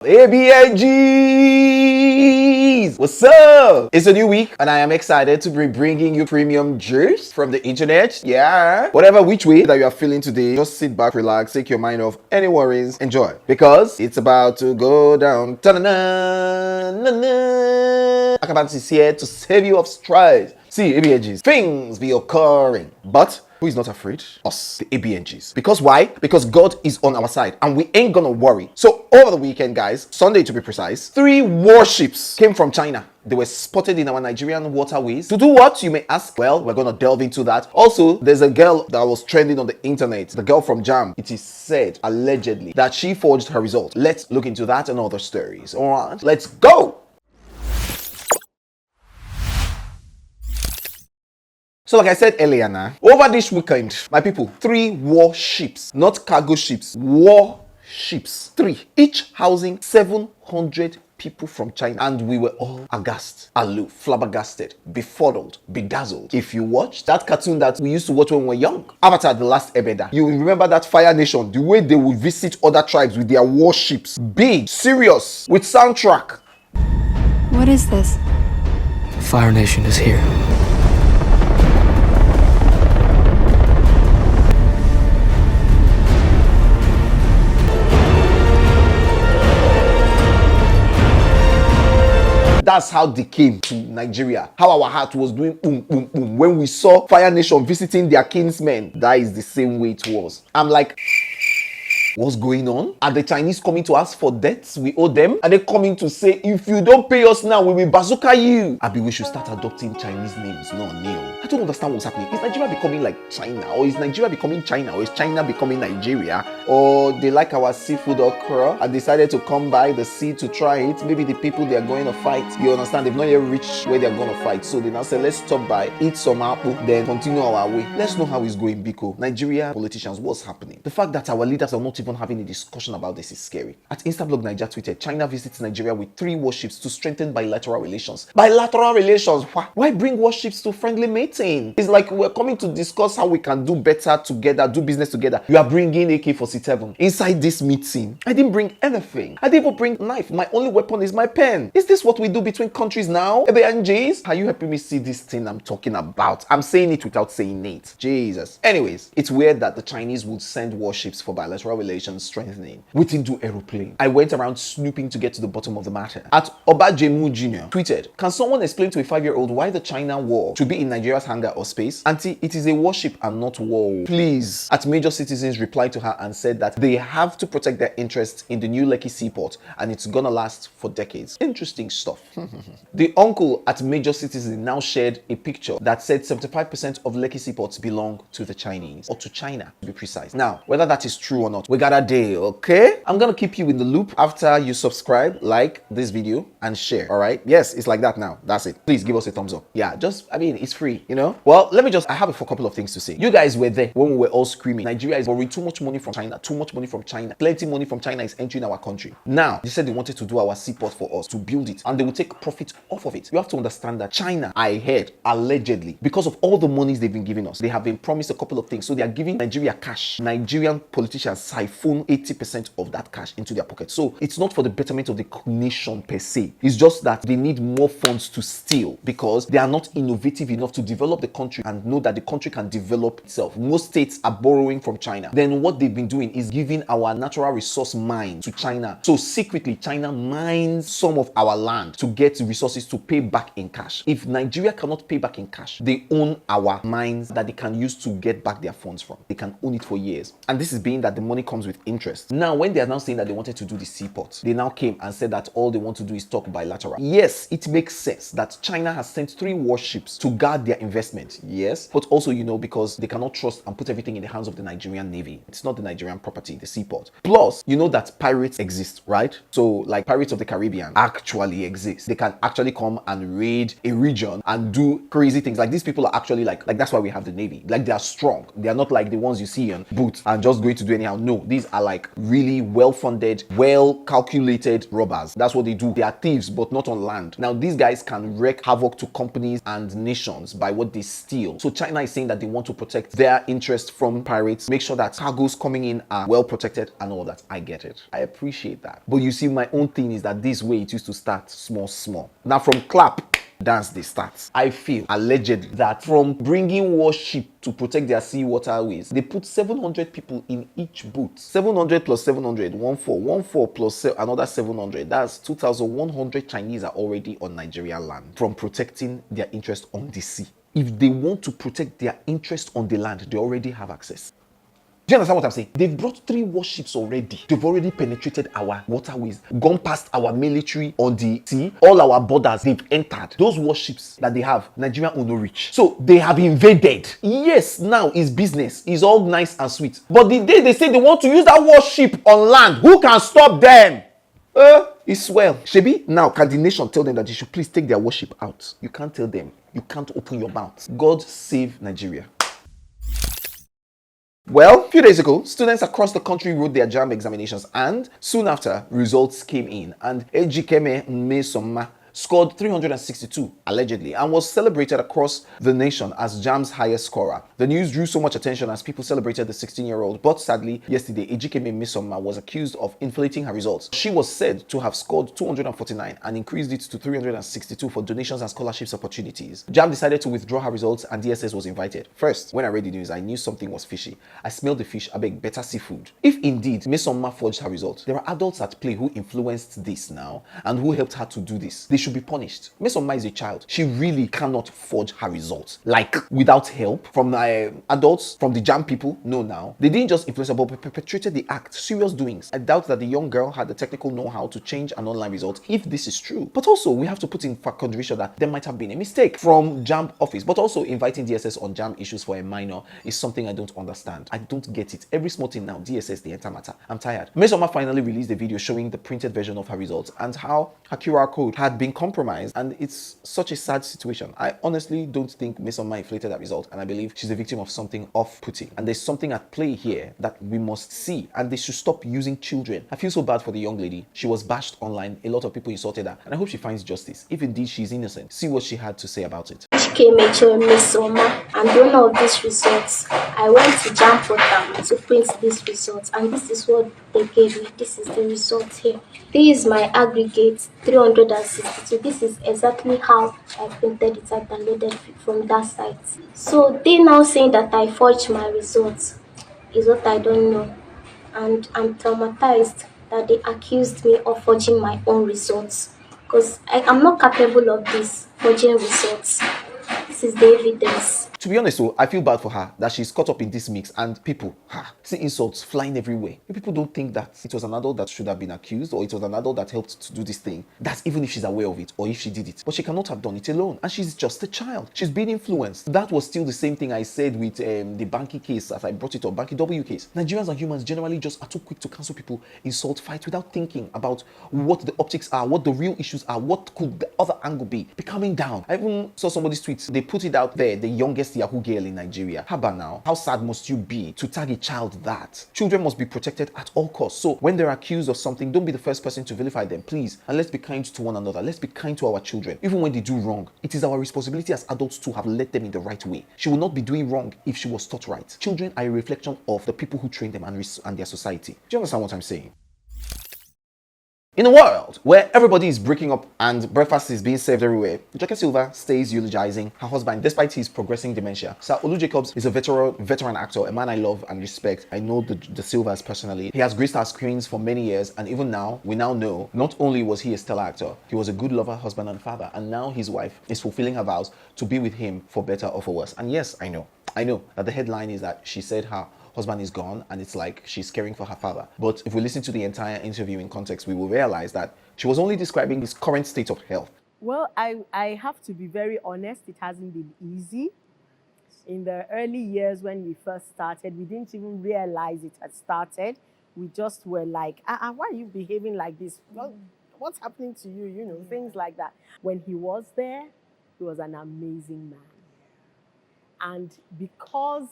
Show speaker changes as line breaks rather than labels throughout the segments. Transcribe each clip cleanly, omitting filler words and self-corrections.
ABNGs! What's up? It's a new week and I am excited to be bringing you premium juice from the internet. Yeah. Whatever which way that you are feeling today, just sit back, relax, take your mind off any worries, enjoy. Because it's about to go down. Akah Bants is here to save you of strife. See, ABNGs, things be occurring, but who is not afraid? Us, the ABNGs. Because why? Because God is on our side and we ain't gonna worry. So over the weekend, guys, Sunday to be precise, 3 warships came from China. They were spotted in our Nigerian waterways. To do what, you may ask? Well, we're gonna delve into that. Also, there's a girl that was trending on the internet, the girl from JAMB. It is said, allegedly, that she forged her result. Let's look into that and other stories. Alright, let's go! So like I said earlier now, over this weekend, my people, 3 warships, not cargo ships, warships, 3, each housing 700 people from China, and we were all aghast, aloof, flabbergasted, befuddled, bedazzled. If you watched that cartoon that we used to watch when we were young, Avatar: The Last Airbender, you remember that Fire Nation, the way they would visit other tribes with their warships, big, serious, with soundtrack.
What is this?
Fire Nation is here.
That's how they came to Nigeria. How our heart was doing boom, boom, boom when we saw Fire Nation visiting their kinsmen. That is the same way it was. I'm like, what's going on? Are the Chinese coming to ask for debts we owe them? Are they coming to say, if you don't pay us now, we will bazooka you? Abi, we should start adopting Chinese names, not Neo. I don't understand what's happening. Is Nigeria becoming like China? Or is Nigeria becoming China? Or is China becoming Nigeria? Or they like our seafood okra and decided to come by the sea to try it? Maybe the people they are going to fight, you understand, they've not yet reached where they're going to fight. So they now say, let's stop by, eat some apple, then continue our way. Let's know how it's going, Biko. Nigeria politicians, what's happening? The fact that our leaders are not even having a discussion about this is scary. At Instablog Niger tweeted, China visits Nigeria with 3 warships to strengthen bilateral relations. Bilateral relations? Why bring warships to friendly mating? It's like we're coming to discuss how we can do better together, do business together. You are bringing AK-47 inside this meeting. I didn't bring anything. I didn't even bring a knife. My only weapon is my pen. Is this what we do between countries now? ABNGs? Are you helping me see this thing I'm talking about? I'm saying it without saying it. Jesus. Anyways, it's weird that the Chinese would send warships for bilateral relations strengthening. We didn't do aeroplane. I went around snooping to get to the bottom of the matter. At Obajemu Jr. tweeted, can someone explain to a 5-year-old why the China war should be in Nigeria's hangar or space? Auntie, it is a warship and not war. Please. At Major Citizens replied to her and said that they have to protect their interests in the new Lekki seaport and it's gonna last for decades. Interesting stuff. The uncle at Major Citizen now shared a picture that said 75% of Lekki seaports belong to the Chinese, or to China to be precise. Now, whether that is true or not, we got a day, okay? I'm gonna keep you in the loop after you subscribe, like this video, and share, all right? Yes, it's like that now. That's it. Please give us a thumbs up. Yeah, it's free, you know? Well, I have a couple of things to say. You guys were there when we were all screaming, Nigeria is borrowing too much money from China, too much money from China. Plenty money from China is entering our country. Now, they said they wanted to do our seaport for us, to build it, and they will take profit off of it. You have to understand that China, I heard, allegedly, because of all the monies they've been giving us, they have been promised a couple of things. So they are giving Nigeria cash. Nigerian politicians siphon 80% of that cash into their pocket. So it's not for the betterment of the nation per se. It's just that they need more funds to steal because they are not innovative enough to develop the country and know that the country can develop itself. Most states are borrowing from China. Then what they've been doing is giving our natural resource mine to China. So secretly, China mines some of our land to get resources to pay back in cash. If Nigeria cannot pay back in cash, they own our mines that they can use to get back their funds from. They can own it for years. And this is being that the money comes with interest. Now, when they are now saying that they wanted to do the seaport, they now came and said that all they want to do is talk bilateral. Yes, it makes sense that China has sent 3 warships to guard their investment. Yes, but also, you know, because they cannot trust and put everything in the hands of the Nigerian Navy. It's not the Nigerian property, the seaport. Plus, you know that pirates exist, right? So, like Pirates of the Caribbean actually exist. They can actually come and raid a region and do crazy things. Like these people are actually like that's why we have the Navy. Like they are strong. They are not like the ones you see on boots and just going to do anyhow. No, These are like really well-funded, well-calculated robbers. That's what they do. They are thieves, but not on land. Now, these guys can wreak havoc to companies and nations by what they steal. So China is saying that they want to protect their interest from pirates, make sure that cargoes coming in are well protected and all that. I get it. I appreciate that. But you see, my own thing is that this way it used to start small. Now from clap, dance they start. I feel allegedly that from bringing warship to protect their sea waterways, they put 700 people in each boat. 700 plus 700, 14 plus another 700. That's 2,100 Chinese are already on Nigerian land from protecting their interest on the sea. If they want to protect their interest on the land, they already have access. Do you understand what I'm saying? They've brought 3 warships already. They've already penetrated our waterways, gone past our military on the sea, all our borders, they've entered. Those warships that they have, Nigeria will not reach. So they have invaded. Yes, now it's business. It's all nice and sweet. But the day they say they want to use that warship on land, who can stop them? It's well. Shebi, now can the nation tell them that they should please take their warship out? You can't tell them. You can't open your mouth. God save Nigeria. Well, a few days ago, students across the country wrote their JAMB examinations, and soon after, results came in, and Ejikeme Mmesoma scored 362, allegedly, and was celebrated across the nation as JAMB's highest scorer. The news drew so much attention as people celebrated the 16-year-old, but sadly, yesterday, Ejikeme Mmesoma was accused of inflating her results. She was said to have scored 249 and increased it to 362 for donations and scholarships opportunities. JAMB decided to withdraw her results and DSS was invited. First, when I read the news, I knew something was fishy. I smelled the fish, I beg better seafood. If indeed Mmesoma forged her results, there are adults at play who influenced this now and who helped her to do this. They should be punished. Mmesoma is a child. She really cannot forge her results. Like, without help from the adults, from the JAMB people. No, now. They didn't just influence her, but perpetrated the act. Serious doings. I doubt that the young girl had the technical know-how to change an online result if this is true. But also, we have to put in consideration that there might have been a mistake from JAMB office. But also, inviting DSS on JAMB issues for a minor is something I don't understand. I don't get it. Every small thing now, DSS, the entire matter. I'm tired. Mmesoma finally released a video showing the printed version of her results and how her QR code had been compromised, and it's such a sad situation. I honestly don't think Mmesoma inflated that result, and I believe she's a victim of something off-putting. And there's something at play here that we must see, and they should stop using children. I feel so bad for the young lady. She was bashed online. A lot of people insulted her, and I hope she finds justice. If indeed she's innocent, see what she had to say about it.
Mmesoma, and the owner of these results, I went to JAMB portal to print these results, and this is what they gave me. This is the result here. This is my aggregate 362. This is exactly how I printed it. I downloaded it from that site. So they now saying that I forged my results is what I don't know, and I'm traumatized that they accused me of forging my own results, because I am not capable of this forging results. This is the evidence.
To be honest, though, I feel bad for her that she's caught up in this mix and people see insults flying everywhere. People don't think that it was an adult that should have been accused, or it was an adult that helped to do this thing. That's even if she's aware of it or if she did it. But she cannot have done it alone, and she's just a child. She's being influenced. That was still the same thing I said with the Banky case as I brought it up, Banky W case. Nigerians and humans generally just are too quick to cancel people, insult, fight without thinking about what the optics are, what the real issues are, what could the other angle be. Be calming down. I even saw somebody's tweet. They put it out there, the youngest Yahoo girl in Nigeria. How about now? How sad must you be to tag a child that? Children must be protected at all costs. So when they're accused of something, don't be the first person to vilify them, please. And let's be kind to one another. Let's be kind to our children. Even when they do wrong, it is our responsibility as adults to have led them in the right way. She will not be doing wrong if she was taught right. Children are a reflection of the people who train them and their society. Do you understand what I'm saying? In a world where everybody is breaking up and breakfast is being served everywhere, Joke Silva stays eulogizing her husband despite his progressing dementia. Sir Olu Jacobs is a veteran actor, a man I love and respect. I know the Silvas personally. He has graced our screens for many years, and even now, we now know not only was he a stellar actor, he was a good lover, husband and father, and now his wife is fulfilling her vows to be with him for better or for worse. And yes, I know that the headline is that she said her husband is gone, and it's like she's caring for her father. But if we listen to the entire interview in context, we will realize that she was only describing his current state of health.
Well, I have to be very honest, it hasn't been easy. In the early years when we first started, we didn't even realize it had started. We just were like, why are you behaving like this? What's happening to you? You know, things like that. When he was there, he was an amazing man. And because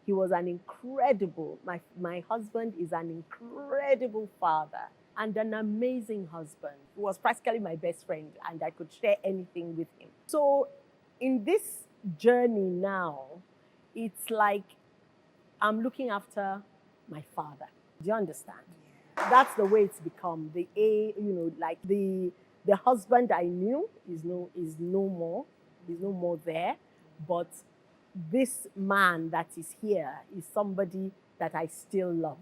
He was an incredible, my husband is an incredible father and an amazing husband. He was practically my best friend, and I could share anything with him. So in this journey now, it's like I'm looking after my father. Do you understand? That's the way it's become. Like the husband I knew is no more there, but this man that is here is somebody that I still love.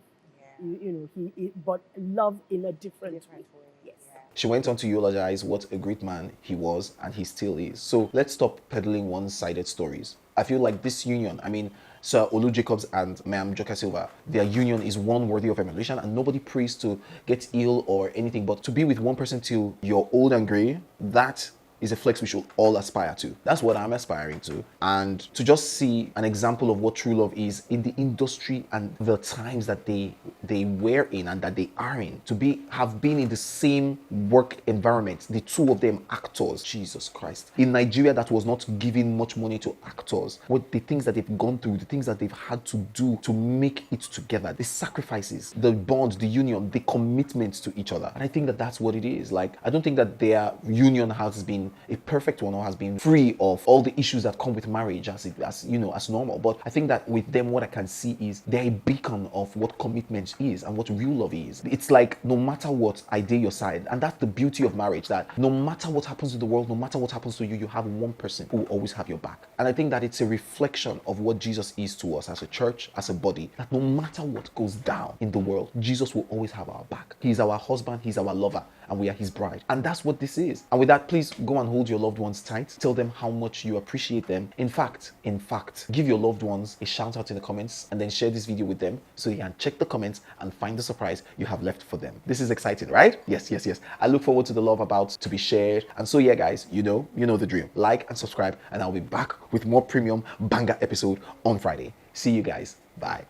But love in a different way. Yes.
She went on to eulogize what a great man he was and he still is. So let's stop peddling one-sided stories. I feel like this union, I mean, Sir Olu Jacobs and Ma'am Joka Silva, their union is one worthy of emulation, and nobody prays to get ill or anything, but to be with one person till you're old and grey, that is a flex we should all aspire to. That's what I'm aspiring to. And to just see an example of what true love is in the industry and the times that they were in and that they are in, to have been in the same work environment, the two of them actors, Jesus Christ. In Nigeria, that was not giving much money to actors. What the things that they've gone through, the things that they've had to do to make it together, the sacrifices, the bond, the union, the commitment to each other. And I think that that's what it is. Like, I don't think that their union has been a perfect one or has been free of all the issues that come with marriage as normal. But I think that with them, what I can see is they're a beacon of what commitment is and what real love is. It's like, no matter what, I dare your side. And that's the beauty of marriage, that no matter what happens to the world, no matter what happens to you, you have one person who will always have your back. And I think that it's a reflection of what Jesus is to us as a church, as a body, that no matter what goes down in the world, Jesus will always have our back. He's our husband, he's our lover, and we are his bride. And that's what this is. And with that, please go and hold your loved ones tight. Tell them how much you appreciate them. In fact, give your loved ones a shout out in the comments, and then share this video with them so you can check the comments and find the surprise you have left for them. This is exciting, right? Yes. I look forward to the love about to be shared. And so yeah, guys, you know the drill. Like and subscribe, and I'll be back with more premium banger episode on Friday. See you guys. Bye.